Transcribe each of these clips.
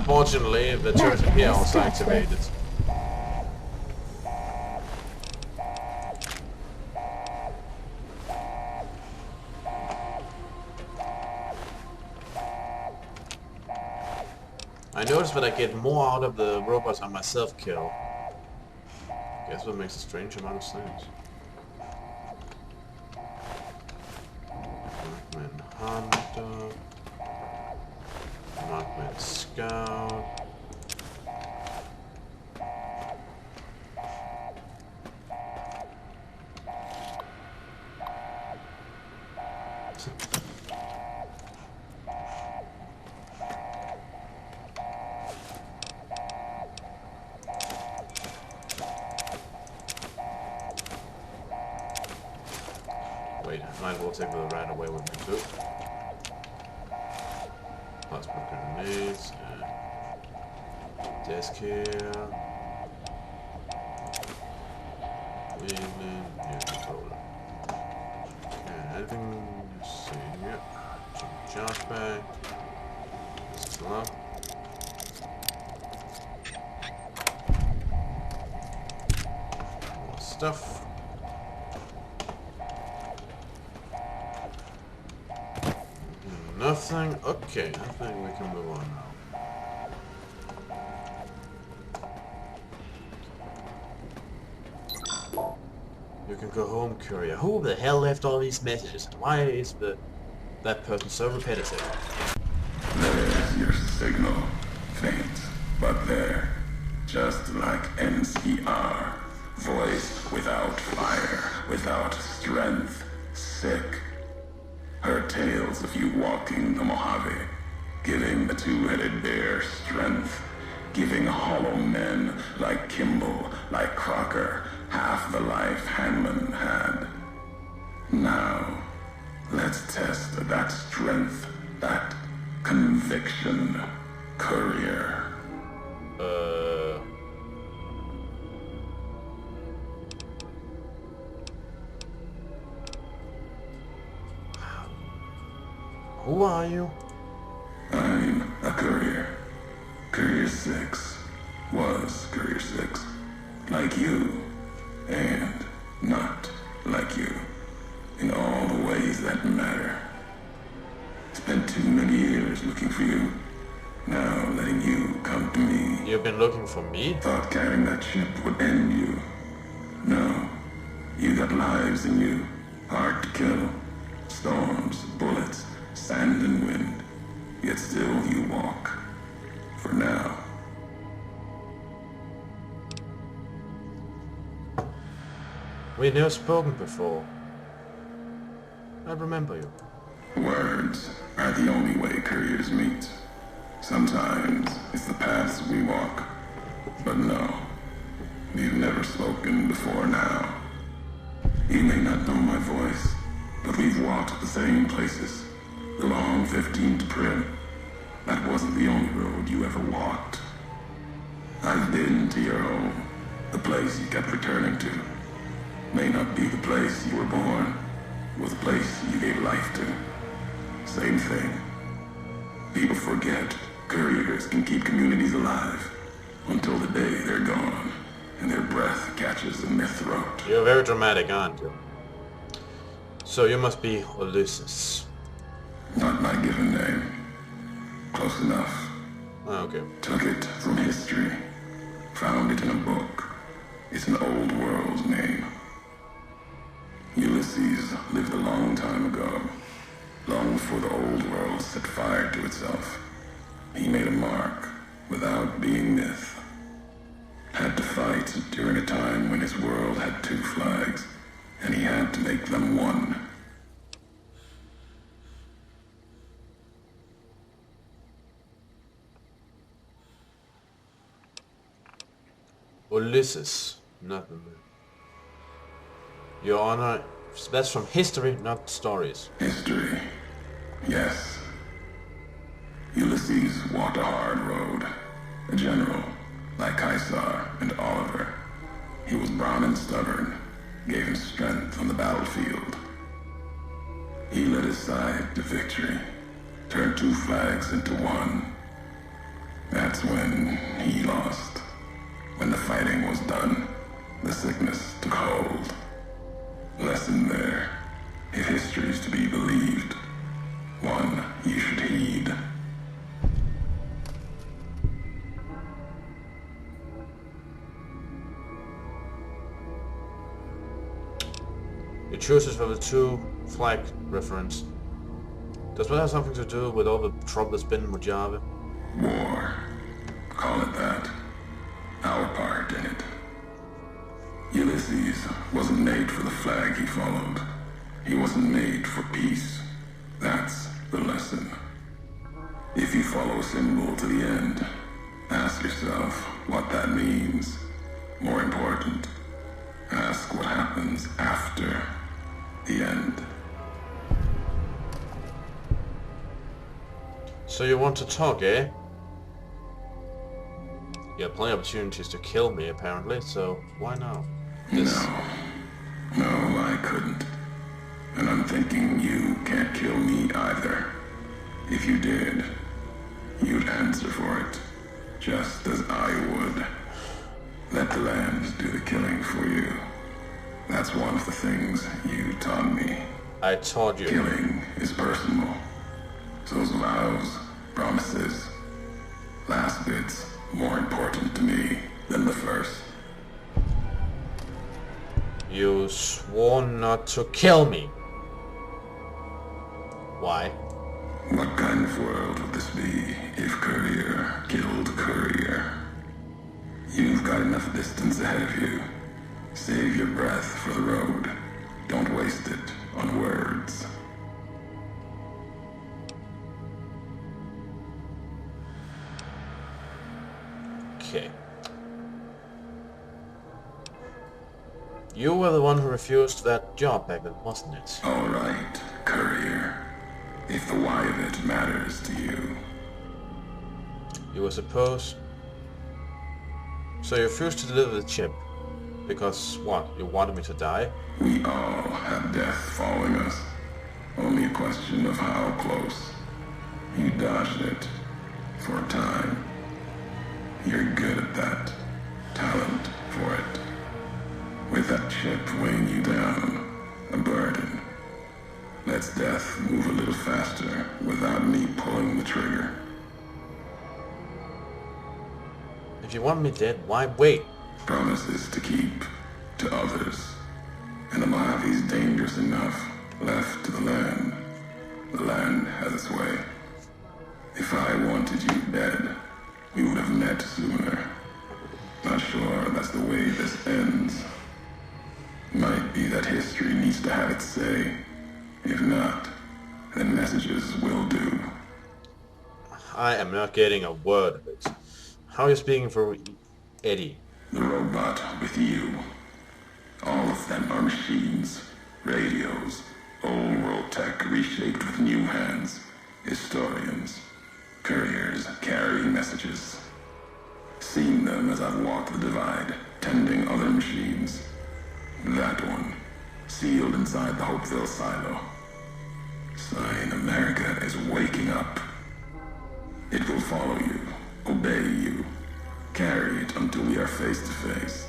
Unfortunately, the turret here also activated. I noticed that I get more out of the robots I myself kill. Guess what makes a strange amount of sense. Markman Hunter. Markman Scout. Wait, I might as well take the rat away with me too. Plasma grenades and desk here. Leaving here controller. Okay, anything you see here? Charge bag. This is locked. More stuff. Nothing. Okay, I think we can move on now. You can go home, courier. Who the hell left all these messages? And why is that person so repetitive? There's your signal. Faint, but there. Just like NCR. Voice without fire, without strength. Sick. Her tales of you walking the Mojave, giving the two-headed bear strength, giving hollow men like Kimball, like Crocker, half the life Hanman had. Now, let's test that strength, that conviction, courier. Who are you? I'm a courier. Courier 6 was Courier 6. Like you, and not like you. In all the ways that matter. Spent too many years looking for you. Now letting you come to me. You've been looking for me? Thought carrying that ship would end you. No. You got lives in you. Hard to kill. Storms, bullets, sand and wind. Yet still you walk. For now. We've never spoken before. I remember you. Words are the only way couriers meet. Sometimes it's the paths we walk. But no, we've never spoken before now. You may not know my voice, but we've walked the same places. The long 15th Prim. That wasn't the only road you ever walked. I've been to your home, the place you kept returning to. May not be the place you were born, or the place you gave life to. Same thing. People forget couriers can keep communities alive until the day they're gone and their breath catches in their throat. You're very dramatic, aren't you? So you must be Ulysses. Not my given name. Close enough. Oh, okay. Took it from history. Found it in a book. It's an old world name. Ulysses lived a long time ago. Long before the old world set fire to itself. He made a mark without being myth. Had to fight during a time when his world had two flags, and he had to make them one. Ulysses, nothing. Your Honor, that's from history, not stories. History, yes. Ulysses walked a hard road. A general, like Caesar and Oliver. He was brown and stubborn, gave him strength on the battlefield. He led his side to victory, turned two flags into one. That's when he lost. When the fighting was done, the sickness took hold. Lesson there. If history's to be believed, one you should heed. Your choices for the two flag reference. Does that have something to do with all the trouble that's been in Mojave? War. Call it that. Our part in it. Ulysses wasn't made for the flag he followed. He wasn't made for peace. That's the lesson. If you follow a symbol to the end, ask yourself what that means. More important, ask what happens after the end. So you want to talk, eh? You have plenty of opportunities to kill me, apparently, so why now? No, I couldn't. And I'm thinking you can't kill me either. If you did, you'd answer for it, just as I would. Let the land do the killing for you. That's one of the things you taught me. I taught you. Killing is personal. Those vows, promises, last bits more important to me than the first. You swore not to kill me. Why? What kind of world would this be if Courier killed Courier? You've got enough distance ahead of you. Save your breath for the road. Don't waste it on words. Okay. You were the one who refused that job back then, wasn't it? All right, Courier. If the why of it matters to you. You were supposed... So you refused to deliver the chip. Because, what, you wanted me to die? We all have death following us. Only a question of how close. You dodged it. For a time. You're good at that. Talent for it. With that chip weighing you down, a burden. Let's death move a little faster without me pulling the trigger. If you want me dead, why wait? Promises to keep to others. And the Mojave's dangerous enough left to the land. The land has its way. If I wanted you dead, we would have met sooner. Not sure that's the way this ends. Might be that history needs to have its say. If not, then messages will do. I am not getting a word of it. How are you speaking for Eddie? The robot with you. All of them are machines, radios, old world tech reshaped with new hands, historians, couriers carrying messages. Seen them as I've walked the divide, tending other machines. That one, sealed inside the Hopeville silo. Sign America is waking up. It will follow you, obey you, carry it until we are face to face.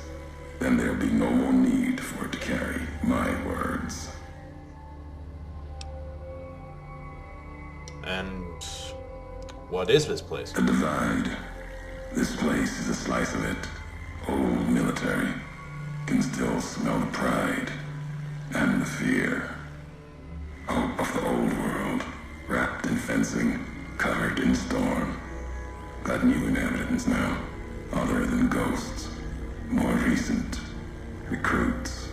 Then there'll be no more need for it to carry my words. And what is this place? The divide. This place is a slice of it. Old military. Can still smell the pride and the fear. Hope of the old world, wrapped in fencing, covered in storm. Got new inhabitants now, other than ghosts. More recent recruits.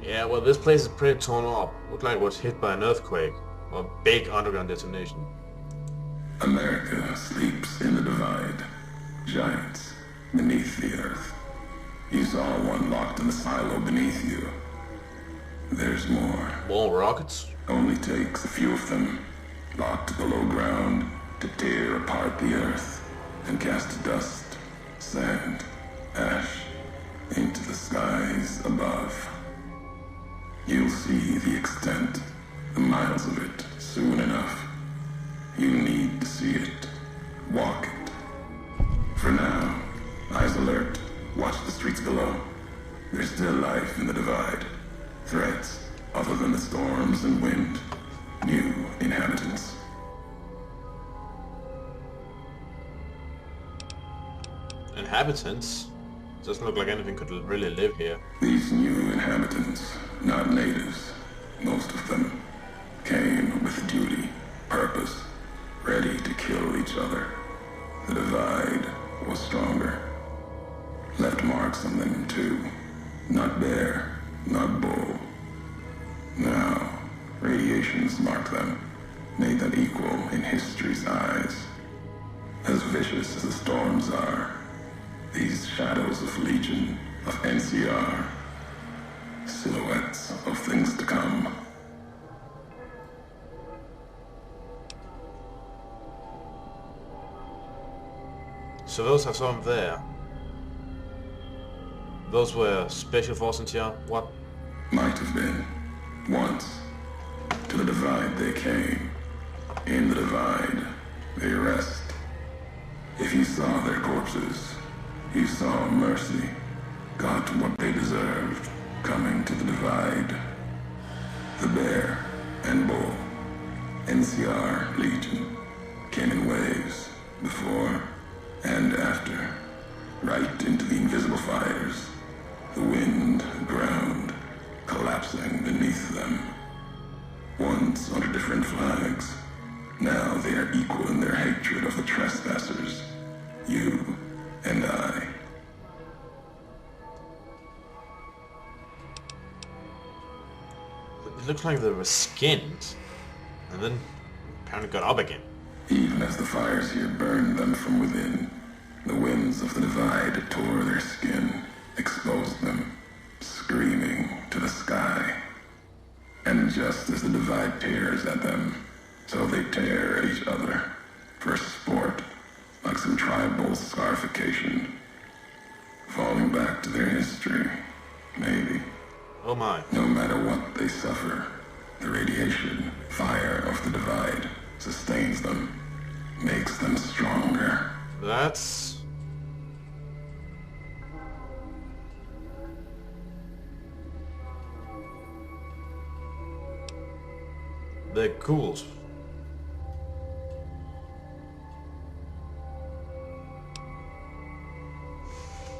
Yeah, well, this place is pretty torn up. Looked like it was hit by an earthquake or a big underground detonation. America sleeps in the divide. Giants beneath the earth. You saw one locked in the silo beneath you. There's more. More rockets? Only takes a few of them, locked below ground, to tear apart the earth and cast dust, sand, ash into the skies above. You'll see the extent, the miles of it soon enough. You need to see it. Walk it. For now, eyes alert. Watch the streets below. There's still life in the divide. Threats, other than the storms and wind. New inhabitants. Inhabitants? Doesn't look like anything could really live here. These new inhabitants, not natives, most of them, came with duty, purpose, ready to kill each other. The divide was stronger. Left marks on them too. Not bear, not bull. Now, radiations mark them, made them equal in history's eyes. As vicious as the storms are, these shadows of Legion, of NCR, silhouettes of things to come. So those are some there. Those were special forces here? What? Might have been. Once. To the divide they came. In the divide, they rest. If you saw their corpses, you saw mercy. Got what they deserved, coming to the divide. The bear and bull, NCR Legion, came in waves, before and after, right into the invisible fires. The wind, ground, collapsing beneath them. Once under different flags, now they are equal in their hatred of the trespassers. You and I. It looks like they were skinned, and then apparently got up again. Even as the fires here burned them from within, the winds of the divide tore their skin, exposed them, screaming to the sky. And just as the divide tears at them, so they tear at each other, for sport, like some tribal scarification. Falling back to their history, maybe. Oh my. No matter what they suffer, the radiation, fire of the divide, sustains them, makes them stronger. That's... they're cool.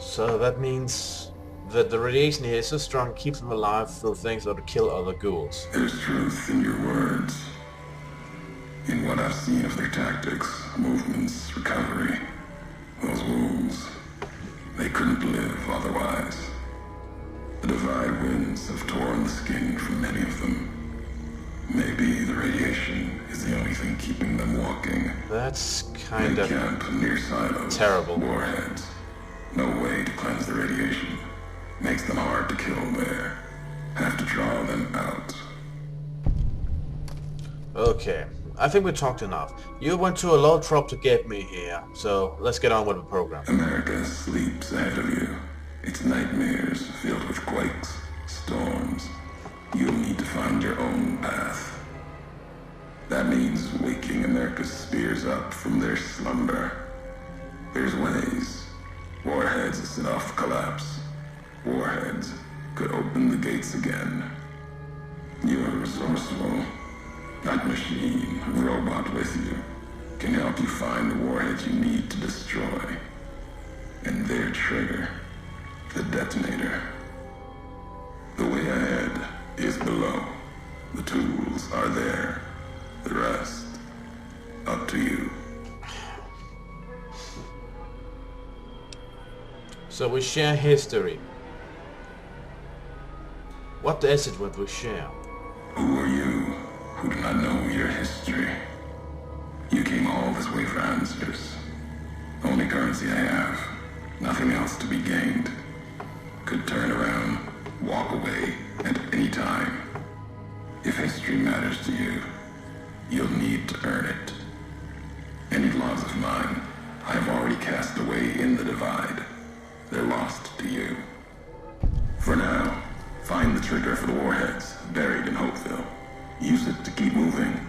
So that means that the radiation here is so strong, keeps them alive through things that would kill other ghouls. There's truth in your words. In what I've seen of their tactics, movements, recovery. Those wounds, they couldn't live otherwise. The divide winds have torn the skin from many of them. Maybe the radiation is the only thing keeping them walking. That's kind They of camp near silos, terrible. warheads. No way to cleanse the radiation. Makes them hard to kill there. Have to draw them out. Okay, I think we talked enough. You went to a lot of trouble to get me here, so let's get on with the program. America sleeps ahead of you. Its nightmares filled with quakes, storms. You'll need to find your own path. That means waking America's spears up from their slumber. There's ways. Warheads set off collapse. Warheads could open the gates again. You're resourceful. That machine, robot with you, can help you find the warheads you need to destroy. And their trigger, the detonator. The way ahead is below. The tools are there. The rest, up to you. So we share history. What is it what we share? Who are you who do not know your history? You came all this way for answers. Only currency I have. Nothing else to be gained. Could turn around, walk away at any time. If history matters to you, you'll need to earn it. Any laws of mine, I have already cast away in the divide. They're lost to you. For now, find the trigger for the warheads buried in Hopeville. Use it to keep moving.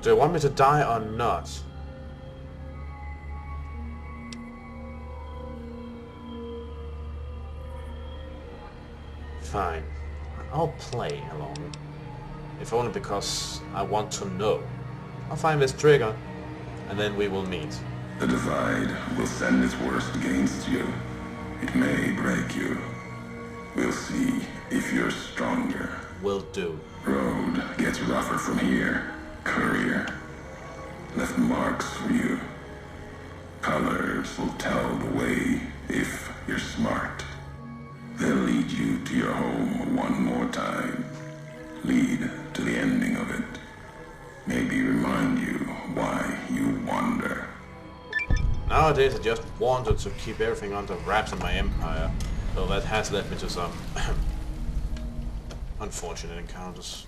Do you want me to die or not? Fine. I'll play along. If only because I want to know. I'll find this trigger, and then we will meet. The Divide will send its worst against you. It may break you. We'll see if you're stronger. Will do. Road gets rougher from here. Courier left marks for you. Colors will tell the way if you're smart. They'll lead you to your home one more time. Lead to the ending of it. Maybe remind you why you wander. Nowadays I just wanted to keep everything under wraps in my empire, so that has led me to some unfortunate encounters.